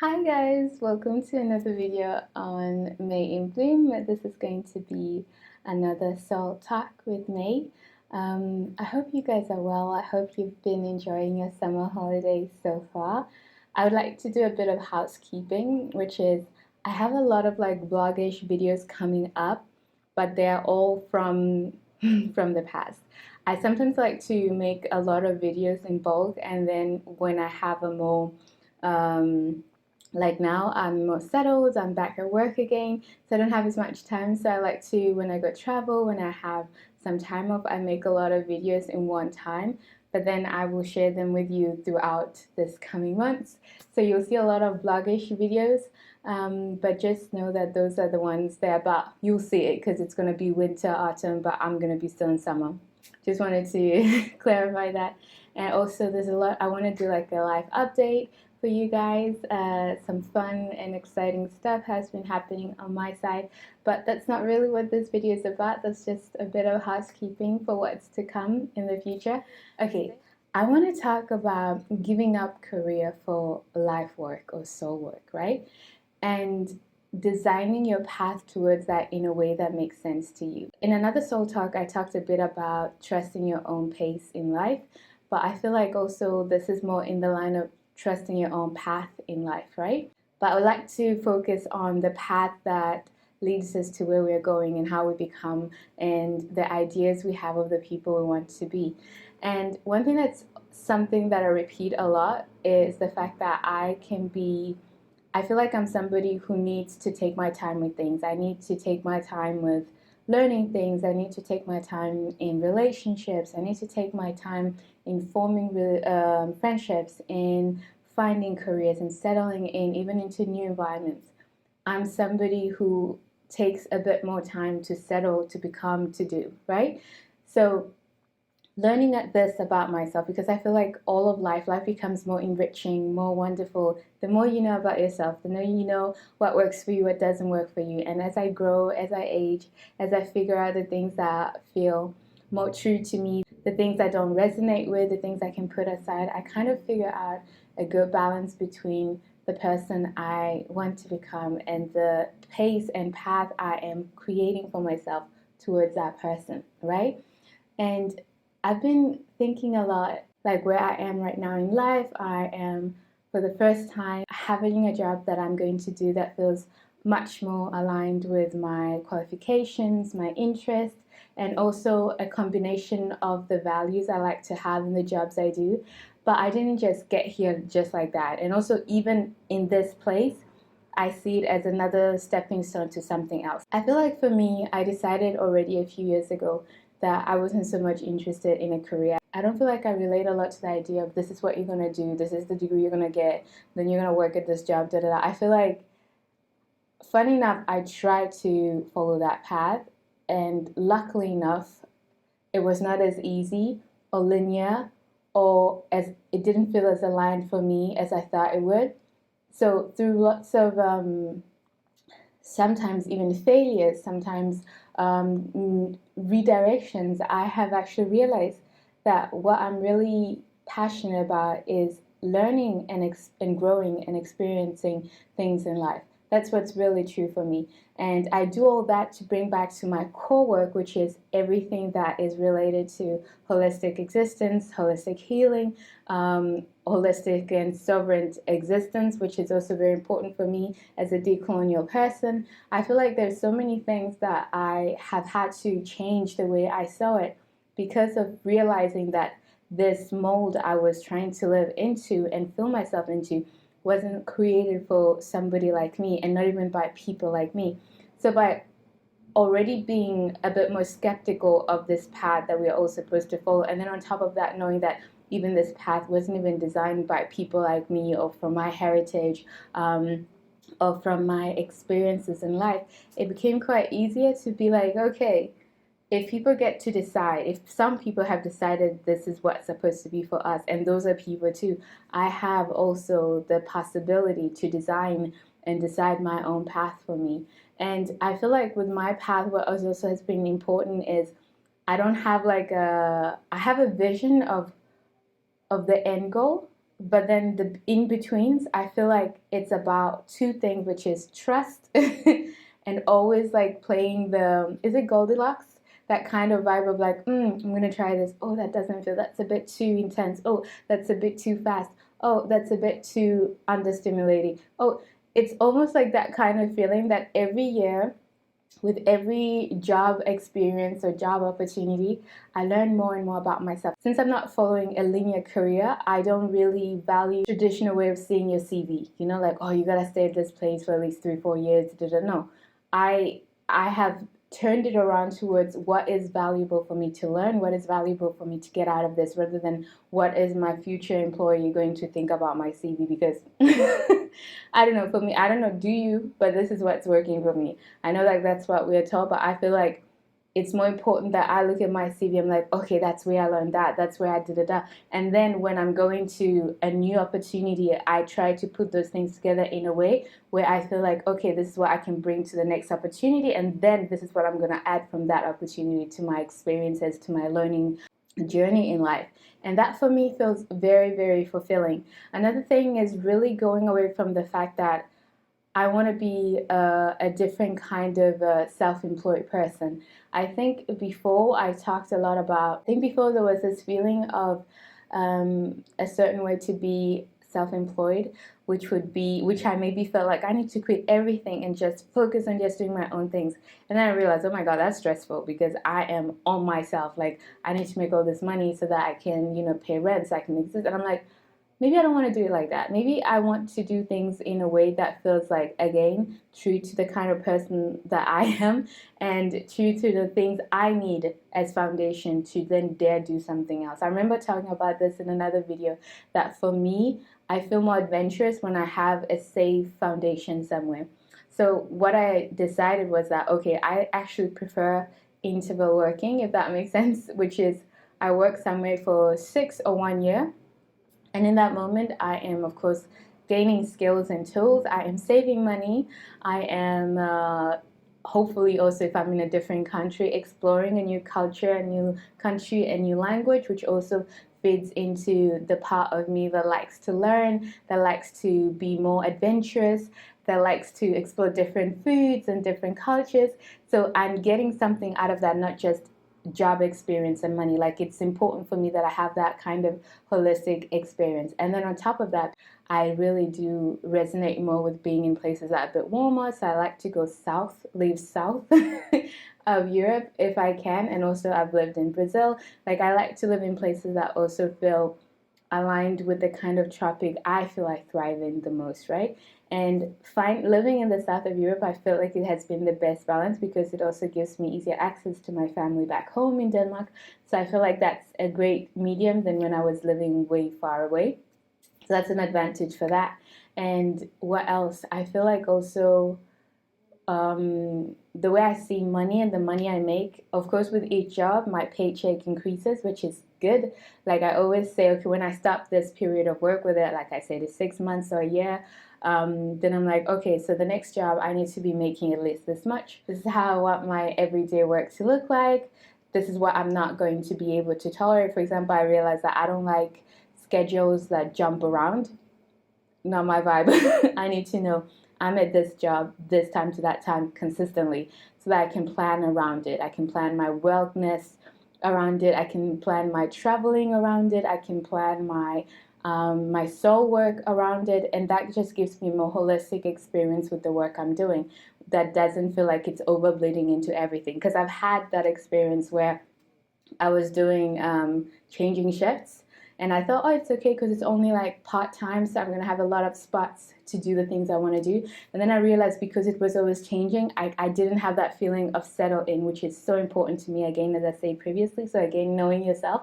Hi guys, welcome to another video on May in Bloom. This is going to be another soul talk with May. I hope you guys are well. I hope you've been enjoying your summer holidays so far. I would like to do a bit of housekeeping, which is I have a lot of like blogish videos coming up, but they're all from from the past. I sometimes like to make a lot of videos in bulk, and then when I have a more like now I'm more settled, I'm back at work again, so I don't have as much time. So I like to, when I go travel, when I have some time off, I make a lot of videos in one time, but then I will share them with you throughout this coming months. So you'll see a lot of blogish videos, but just know that those are the ones that are about, you'll see it because it's going to be winter, autumn, but I'm going to be still in summer. Just wanted to clarify that. And also there's a lot, I want to do like a live update for you guys. Some fun and exciting stuff has been happening on my side, but that's not really what this video is about. That's just a bit of housekeeping for what's to come in the future. Okay, I want to talk about giving up career for life work or soul work, right? And designing your path towards that in a way that makes sense to you. In another soul talk, I talked a bit about trusting your own pace in life, but I feel like also this is more in the line of trusting your own path in life, right? But I would like to focus on the path that leads us to where we're going and how we become and the ideas we have of the people we want to be. And one thing that's something that I repeat a lot is the fact that I feel like I'm somebody who needs to take my time with things. I need to take my time with learning things. I need to take my time in relationships. I need to take my time in forming friendships, in finding careers and settling in, even into new environments. I'm somebody who takes a bit more time to settle, to become, to do, right? So learning this about myself, because I feel like all of life becomes more enriching, more wonderful. The more you know about yourself, the more you know what works for you, what doesn't work for you. And as I grow, as I age, as I figure out the things that feel more true to me, the things I don't resonate with, the things I can put aside, I kind of figure out a good balance between the person I want to become and the pace and path I am creating for myself towards that person, right? And I've been thinking a lot, like where I am right now in life. I am, for the first time, having a job that I'm going to do that feels much more aligned with my qualifications, my interests, and also a combination of the values I like to have in the jobs I do. But I didn't just get here just like that. And also, even in this place, I see it as another stepping stone to something else. I feel like for me, I decided already a few years ago that I wasn't so much interested in a career. I don't feel like I relate a lot to the idea of this is what you're gonna do, this is the degree you're gonna get, then you're gonna work at this job, da da da. I feel like, funny enough, I tried to follow that path, and luckily enough, it was not as easy or linear, or as it didn't feel as aligned for me as I thought it would. So through lots of sometimes even failures, sometimes redirections, I have actually realized that what I'm really passionate about is learning and growing and experiencing things in life. That's what's really true for me. And I do all that to bring back to my core work, which is everything that is related to holistic existence, holistic healing, holistic and sovereign existence, which is also very important for me as a decolonial person. I feel like there's so many things that I have had to change the way I saw it because of realizing that this mold I was trying to live into and fill myself into wasn't created for somebody like me, and not even by people like me. So by already being a bit more skeptical of this path that we are all supposed to follow, and then on top of that, knowing that even this path wasn't even designed by people like me or from my heritage, or from my experiences in life, it became quite easier to be like, okay, if people get to decide, if some people have decided this is what's supposed to be for us, and those are people too, I have also the possibility to design and decide my own path for me. And I feel like with my path, what also has been important is I don't have like I have a vision of the end goal, But then the in-betweens, I feel like it's about two things, which is trust and always like playing the, is it Goldilocks? That kind of vibe of like, I'm gonna try this. Oh, that doesn't feel, that's a bit too intense. Oh, that's a bit too fast. Oh, that's a bit too understimulating. Oh, it's almost like that kind of feeling that every year with every job experience or job opportunity, I learn more and more about myself. Since I'm not following a linear career, I don't really value traditional way of seeing your CV. You know, like, oh, you gotta stay at this place for at least 3-4 years. No, I have turned it around towards what is valuable for me to learn, what is valuable for me to get out of this, rather than what is my future employer going to think about my CV. Because I don't know, for me, I don't know, do you? But this is what's working for me. I know like that's what we're taught, but I feel like it's more important that I look at my CV. I'm like, okay, that's where I learned that. That's where I did it. And then when I'm going to a new opportunity, I try to put those things together in a way where I feel like, okay, this is what I can bring to the next opportunity. And then this is what I'm going to add from that opportunity to my experiences, to my learning journey in life. And that for me feels very, very fulfilling. Another thing is really going away from the fact that I want to be a different kind of self-employed person. I think before I talked a lot about, I think before there was this feeling of a certain way to be self-employed, which I maybe felt like I need to quit everything and just focus on just doing my own things. And then I realized, oh my God, that's stressful because I am on myself. Like I need to make all this money so that I can, pay rent, so I can exist. And I'm like, maybe I don't want to do it like that. Maybe I want to do things in a way that feels like, again, true to the kind of person that I am and true to the things I need as foundation to then dare do something else. I remember talking about this in another video that for me, I feel more adventurous when I have a safe foundation somewhere. So what I decided was that, okay, I actually prefer interval working, if that makes sense, which is I work somewhere for 6 or 1 year, and in that moment, I am, of course, gaining skills and tools. I am saving money. I am hopefully also, if I'm in a different country, exploring a new culture, a new country, a new language, which also feeds into the part of me that likes to learn, that likes to be more adventurous, that likes to explore different foods and different cultures. So I'm getting something out of that, not just job experience and money. Like it's important for me that I have that kind of holistic experience. And then on top of that, I really do resonate more with being in places that are a bit warmer. So I like to go south, live south of Europe if I can. And also I've lived in Brazil. Like I like to live in places that also feel aligned with the kind of tropic I feel I thrive in the most, right? And living in the south of Europe, I feel like it has been the best balance because it also gives me easier access to my family back home in Denmark. So I feel like that's a great medium than when I was living way far away. So that's an advantage for that. And what else? I feel like also the way I see money and the money I make, of course, with each job, my paycheck increases, which is good. Like I always say, okay, when I stop this period of work with it, like I say, the 6 months or a year, then I'm like, okay, so the next job, I need to be making at least this much. This is how I want my everyday work to look like. This is what I'm not going to be able to tolerate. For example, I realize that I don't like schedules that jump around. Not my vibe. I need to know I'm at this job this time to that time consistently so that I can plan around it. I can plan my wellness around it. I can plan my traveling around it. I can plan my soul work around it, and that just gives me a more holistic experience with the work I'm doing. That doesn't feel like it's over bleeding into everything, because I've had that experience where I was doing changing shifts, and I thought, oh, it's okay because it's only like part-time, so I'm going to have a lot of spots to do the things I want to do. And then I realized because it was always changing, I didn't have that feeling of settle in, which is so important to me, again, as I said previously. So again, knowing yourself.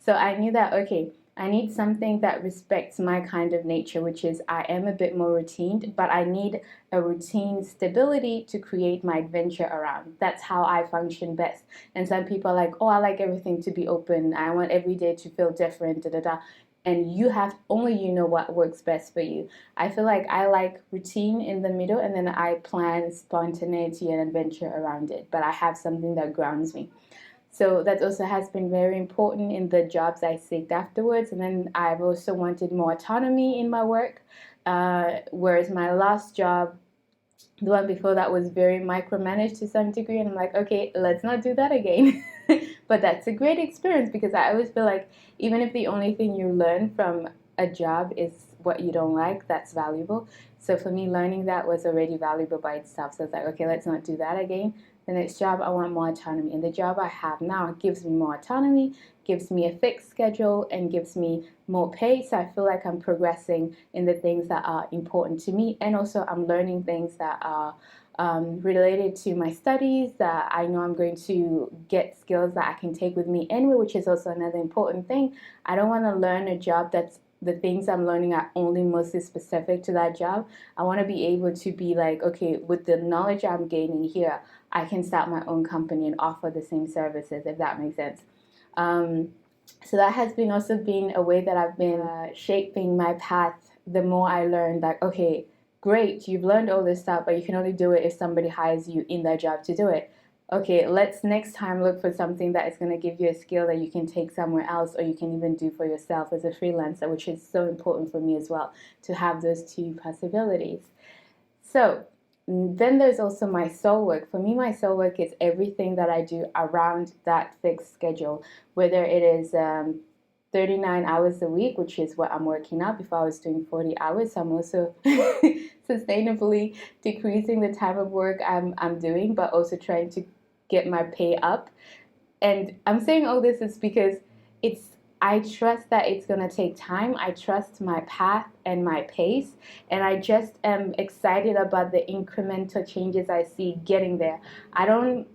So I knew that, okay, I need something that respects my kind of nature, which is I am a bit more routine, but I need a routine stability to create my adventure around. That's how I function best. And some people are like, oh, I like everything to be open. I want every day to feel different, da da da. And you have only you know what works best for you. I feel like I like routine in the middle, and then I plan spontaneity and adventure around it. But I have something that grounds me. So that also has been very important in the jobs I seeked afterwards. And then I've also wanted more autonomy in my work, whereas my last job, the one before that, was very micromanaged to some degree, and I'm like, okay, let's not do that again. But that's a great experience, because I always feel like even if the only thing you learn from a job is what you don't like, that's valuable. So for me, learning that was already valuable by itself. So it's like, okay, let's not do that again. The next job, I want more autonomy, and the job I have now gives me more autonomy, gives me a fixed schedule, and gives me more pay. So I feel like I'm progressing in the things that are important to me, and also I'm learning things that are related to my studies, that I know I'm going to get skills that I can take with me anyway, which is also another important thing. I don't want to learn a job that's the things I'm learning are only mostly specific to that job. I want to be able to be like, okay, with the knowledge I'm gaining here, I can start my own company and offer the same services, if that makes sense. Um, so that has been also been a way that I've been shaping my path. The more I learn that, okay, great, you've learned all this stuff, but you can only do it if somebody hires you in their job to do it. Okay, let's next time look for something that is going to give you a skill that you can take somewhere else, or you can even do for yourself as a freelancer, which is so important for me as well, to have those two possibilities. So then there's also my soul work. For me, my soul work is everything that I do around that fixed schedule, whether it is 39 hours a week, which is what I'm working now. Before I was doing 40 hours. So I'm also sustainably decreasing the time of work I'm doing, but also trying to get my pay up. And I'm saying all this is because it's I trust that it's going to take time. I trust my path and my pace, and I just am excited about the incremental changes I see getting there. I don't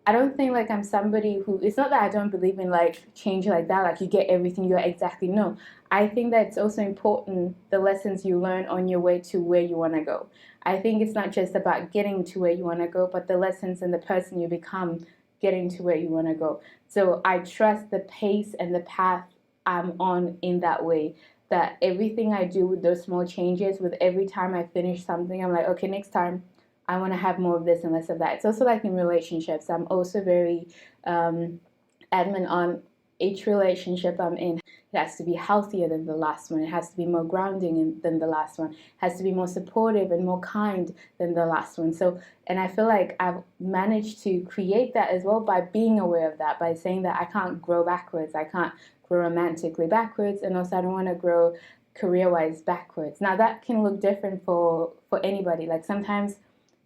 I don't think like I'm somebody who, it's not that I don't believe in like change like that, like you get everything you exactly know. I think that it's also important the lessons you learn on your way to where you want to go. I think it's not just about getting to where you want to go, but the lessons and the person you become getting to where you want to go. So I trust the pace and the path I'm on in that way. That everything I do with those small changes, with every time I finish something, I'm like, okay, next time I want to have more of this and less of that. It's also like in relationships. I'm also very adamant on each relationship I'm in. It has to be healthier than the last one. It has to be more grounding than the last one. It has to be more supportive and more kind than the last one. So, and I feel like I've managed to create that as well by being aware of that, by saying that I can't grow backwards. I can't grow romantically backwards, and also I don't want to grow career-wise backwards. Now that can look different for anybody. Like sometimes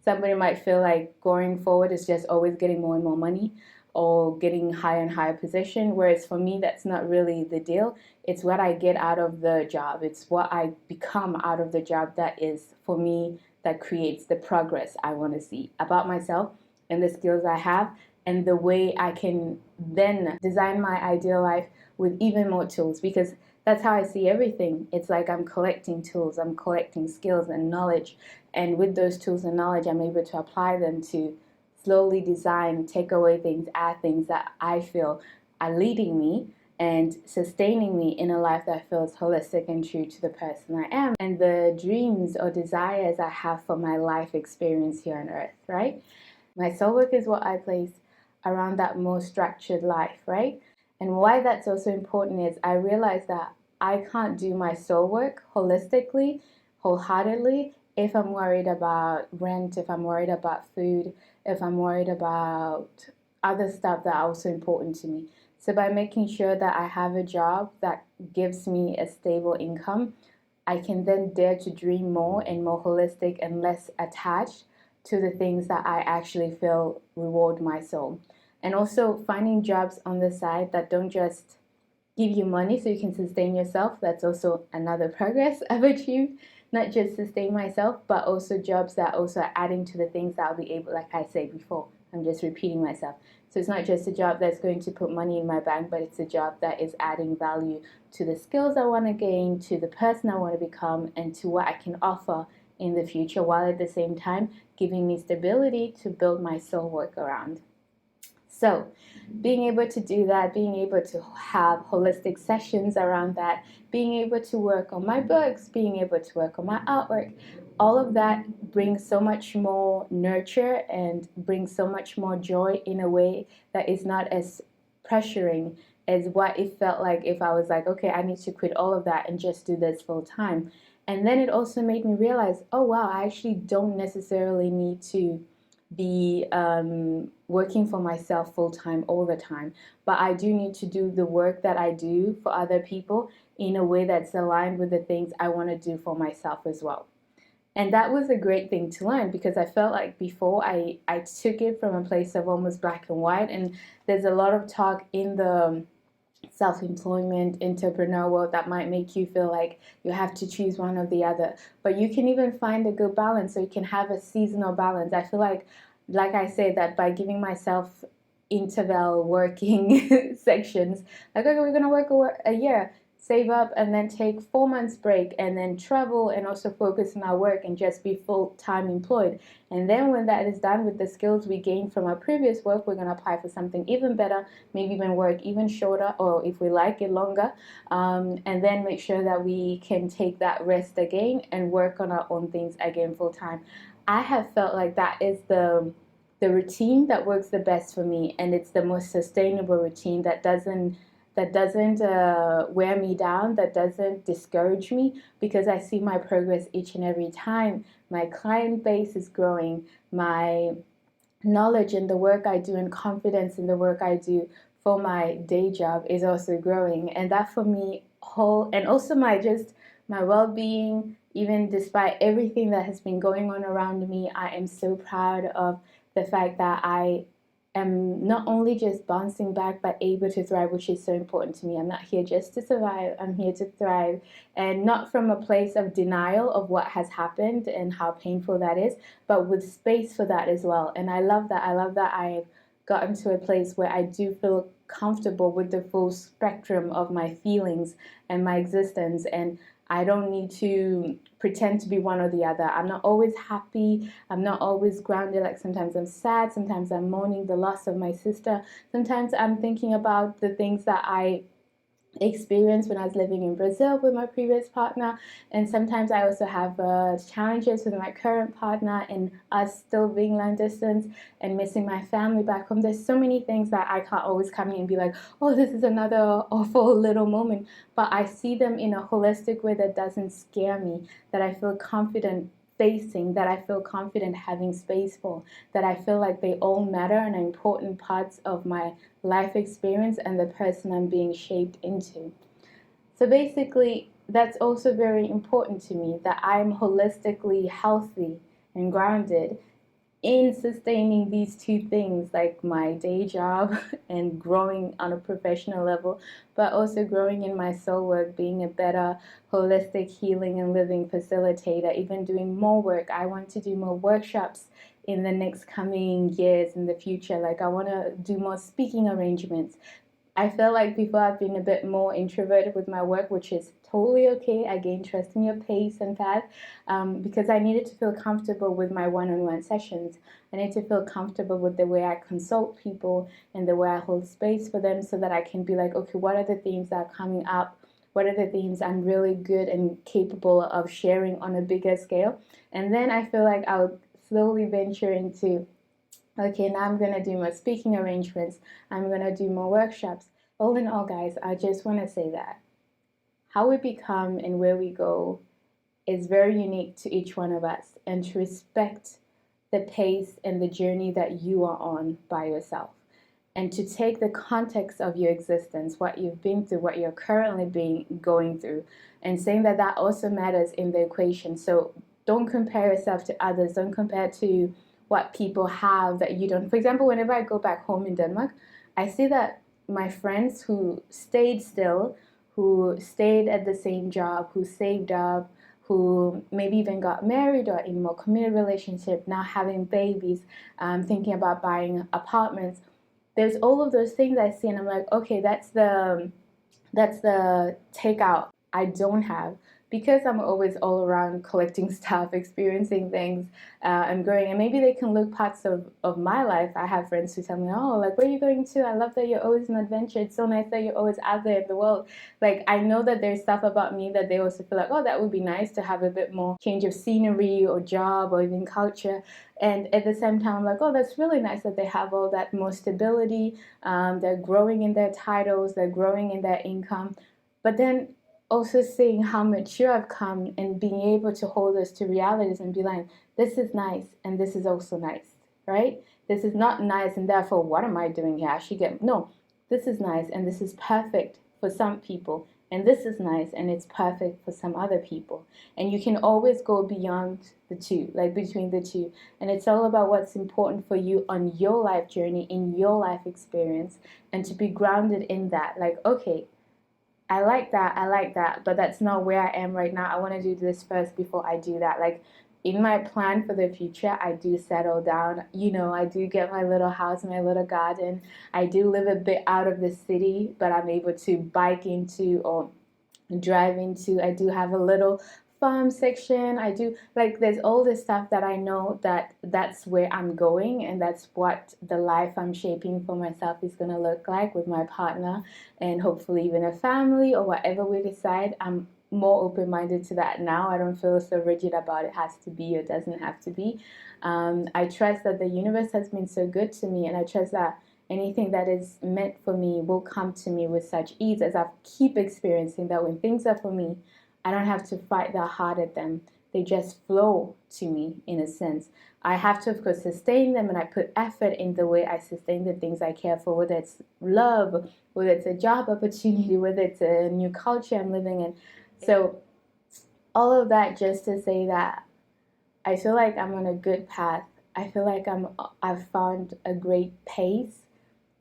somebody might feel like going forward is just always getting more and more money or getting higher and higher position, whereas for me that's not really the deal. It's what I get out of the job, it's what I become out of the job that is for me, that creates the progress I want to see about myself and the skills I have, and the way I can then design my ideal life with even more tools, because that's how I see everything. It's like I'm collecting tools, I'm collecting skills and knowledge, and with those tools and knowledge, I'm able to apply them to slowly design, take away things, add things that I feel are leading me and sustaining me in a life that feels holistic and true to the person I am and the dreams or desires I have for my life experience here on earth, right? My soul work is what I place around that more structured life, right? And why that's also important is I realize that I can't do my soul work holistically, wholeheartedly, if I'm worried about rent, if I'm worried about food, if I'm worried about other stuff that are also important to me. So by making sure that I have a job that gives me a stable income, I can then dare to dream more and more holistic and less attached to the things that I actually feel reward my soul. And also finding jobs on the side that don't just give you money so you can sustain yourself. That's also another progress I've achieved. Not just sustain myself, but also jobs that also are adding to the things that I'll be able, like I said before, I'm just repeating myself. So it's not just a job that's going to put money in my bank, but it's a job that is adding value to the skills I want to gain, to the person I want to become, and to what I can offer in the future, while at the same time giving me stability to build my soul work around. So being able to do that, being able to have holistic sessions around that, being able to work on my books, being able to work on my artwork, all of that brings so much more nurture and brings so much more joy in a way that is not as pressuring as what it felt like if I was like, okay, I need to quit all of that and just do this full time. And then it also made me realize, oh wow, I actually don't necessarily need to be working for myself full time all the time, but I do need to do the work that I do for other people in a way that's aligned with the things I want to do for myself as well. And that was a great thing to learn, because I felt like before I took it from a place of almost black and white. And there's a lot of talk in the self-employment entrepreneur world that might make you feel like you have to choose one or the other, but you can even find a good balance, so you can have a seasonal balance. I feel like I say, that by giving myself interval working sections, like, okay, we're going to work a year, save up, and then take 4 months break, and then travel, and also focus on our work and just be full-time employed. And then when that is done, with the skills we gained from our previous work, we're going to apply for something even better, maybe even work even shorter, or if we like it, longer, and then make sure that we can take that rest again and work on our own things again full time. I have felt like that is the routine that works the best for me, and it's the most sustainable routine that doesn't wear me down, that doesn't discourage me, because I see my progress each and every time. My client base is growing, my knowledge in the work I do and confidence in the work I do for my day job is also growing. And that for me whole, and also my well-being, even despite everything that has been going on around me, I am so proud of the fact that I am not only just bouncing back but able to thrive, which is so important to me. I'm not here just to survive, I'm here to thrive, and not from a place of denial of what has happened and how painful that is, but with space for that as well. And I love that. I love that I've gotten to a place where I do feel comfortable with the full spectrum of my feelings and my existence, and I don't need to pretend to be one or the other. I'm not always happy. I'm not always grounded. Like, sometimes I'm sad. Sometimes I'm mourning the loss of my sister. Sometimes I'm thinking about the things that I experience when I was living in Brazil with my previous partner, and sometimes I also have challenges with my current partner, and us still being long distance and missing my family back home. There's so many things that I can't always come in and be like, oh, this is another awful little moment, but I see them in a holistic way that doesn't scare me, that I feel confident facing, that I feel confident having space for, that I feel like they all matter and are important parts of my life experience and the person I'm being shaped into. So basically, that's also very important to me, that I'm holistically healthy and grounded in sustaining these two things, like my day job and growing on a professional level, but also growing in my soul work, being a better holistic healing and living facilitator, even doing more work. I want to do more workshops in the next coming years in the future. Like, I want to do more speaking arrangements. I feel like before I've been a bit more introverted with my work, which is totally okay. I gained trust in your pace and path, because I needed to feel comfortable with my one-on-one sessions. I need to feel comfortable with the way I consult people and the way I hold space for them, so that I can be like, okay, what are the themes that are coming up? What are the themes I'm really good and capable of sharing on a bigger scale? And then I feel like I'll slowly venture into, okay, now I'm going to do more speaking arrangements. I'm going to do more workshops. All in all, guys, I just want to say that how we become and where we go is very unique to each one of us, and to respect the pace and the journey that you are on by yourself, and to take the context of your existence, what you've been through, what you're currently going through, and saying that that also matters in the equation. So don't compare yourself to others. Don't compare to what people have that you don't. For example, whenever I go back home in Denmark, I see that my friends who stayed still, who stayed at the same job, who saved up, who maybe even got married or in more committed relationship, now having babies, thinking about buying apartments. There's all of those things I see, and I'm like, okay, that's the takeout I don't have, because I'm always all around collecting stuff, experiencing things, I'm growing. And maybe they can look parts of my life. I have friends who tell me, oh, like, where are you going to? I love that you're always on adventure. It's so nice that you're always out there in the world. Like, I know that there's stuff about me that they also feel like, oh, that would be nice to have a bit more change of scenery or job or even culture. And at the same time, I'm like, oh, that's really nice that they have all that more stability. They're growing in their titles, they're growing in their income. But then also seeing how mature I've come and being able to hold us to realities and be like, this is nice and this is also nice, right? This is not nice and therefore what am I doing here? I should get, no, this is nice and this is perfect for some people, and this is nice and it's perfect for some other people. And you can always go beyond the two, like between the two. And it's all about what's important for you on your life journey, in your life experience, and to be grounded in that. Like, okay, I like that, but that's not where I am right now. I want to do this first before I do that. Like, in my plan for the future, I do settle down. I do get my little house, my little garden. I do live a bit out of the city, but I'm able to bike into or drive into. I do have a little farm section. I do, like, there's all this stuff that I know that that's where I'm going, and that's what the life I'm shaping for myself is going to look like with my partner, and hopefully even a family or whatever we decide. I'm more open-minded to that now. I don't feel so rigid about it has to be or doesn't have to be. I trust that the universe has been so good to me, and I trust that anything that is meant for me will come to me with such ease, as I keep experiencing that when things are for me, I don't have to fight that hard at them. They just flow to me in a sense. I have to, of course, sustain them, and I put effort in the way I sustain the things I care for, whether it's love, whether it's a job opportunity, whether it's a new culture I'm living in. So all of that just to say that I feel like I'm on a good path. I feel like I've found a great pace.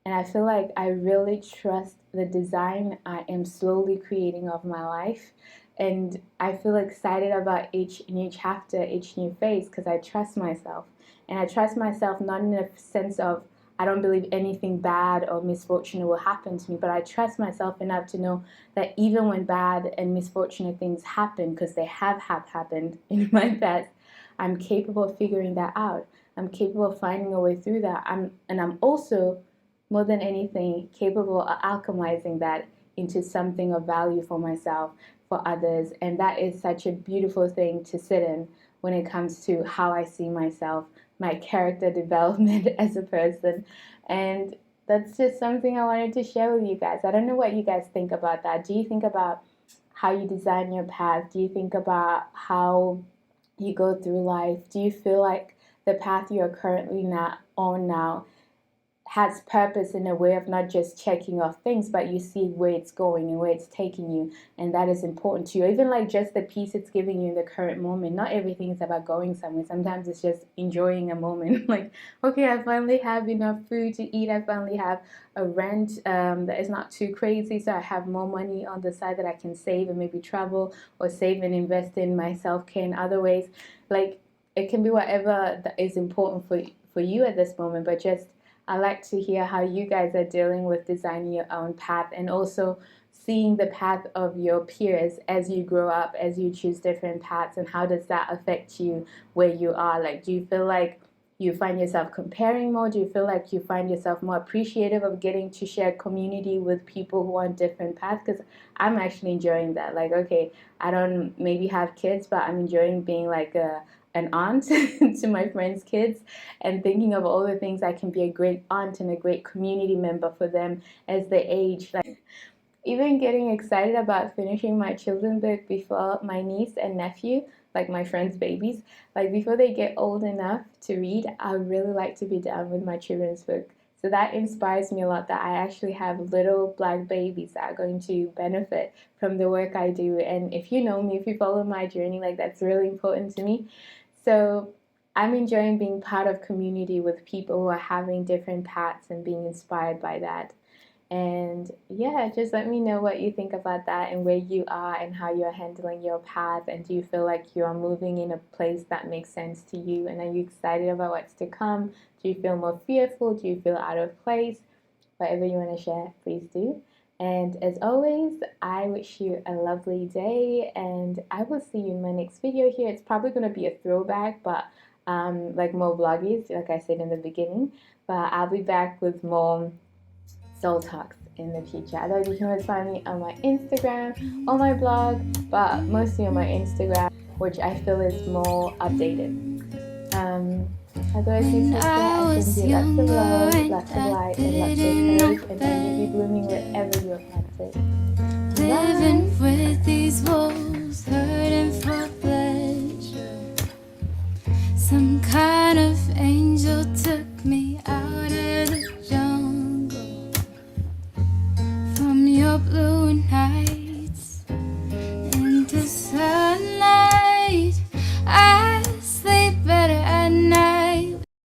And I feel like I really trust the design I am slowly creating of my life. And I feel excited about each new chapter, each new phase, because I trust myself. And I trust myself not in a sense of I don't believe anything bad or misfortunate will happen to me, but I trust myself enough to know that even when bad and misfortunate things happen, because they have happened in my past, I'm capable of figuring that out. I'm capable of finding a way through that. I'm also more than anything, capable of alchemizing that into something of value for myself, for others. And that is such a beautiful thing to sit in when it comes to how I see myself, my character development as a person. And that's just something I wanted to share with you guys. I don't know what you guys think about that. Do you think about how you design your path? Do you think about how you go through life? Do you feel like the path you are currently not on now has purpose in a way of not just checking off things, but you see where it's going and where it's taking you, and that is important to you. Even like just the peace it's giving you in the current moment. Not everything is about going somewhere. Sometimes it's just enjoying a moment. Like, okay, I finally have enough food to eat. I finally have a rent that is not too crazy, so I have more money on the side that I can save and maybe travel or save and invest in my self-care in other ways. Like, it can be whatever that is important for you at this moment, but just I like to hear how you guys are dealing with designing your own path, and also seeing the path of your peers as you grow up, as you choose different paths, and how does that affect you where you are? Like, do you feel like you find yourself comparing more? Do you feel like you find yourself more appreciative of getting to share community with people who are on different paths? Because I'm actually enjoying that. Like, okay, I don't maybe have kids, but I'm enjoying being like an aunt to my friends' kids, and thinking of all the things I can be a great aunt and a great community member for them as they age. Like, even getting excited about finishing my children's book before my niece and nephew, like my friends' babies, like before they get old enough to read, I really like to be done with my children's book. So that inspires me a lot, that I actually have little black babies that are going to benefit from the work I do. And if you know me, if you follow my journey, like, that's really important to me. So I'm enjoying being part of community with people who are having different paths and being inspired by that. And yeah, just let me know what you think about that and where you are and how you're handling your path. And do you feel like you are moving in a place that makes sense to you? And are you excited about what's to come? Do you feel more fearful? Do you feel out of place? Whatever you want to share, please do. And as always, I wish you a lovely day, and I will see you in my next video here. It's probably going to be a throwback, but like more vloggies, like I said in the beginning. But I'll be back with more soul talks in the future. Otherwise, you can always find me on my Instagram, on my blog, but mostly on my Instagram, which I feel is more updated. Otherwise, you take care. I send you lots of love, lots of light, and lots of courage, and may you be blooming wherever you're planted. Living with these walls, hurting for pleasure. Some kind of angel took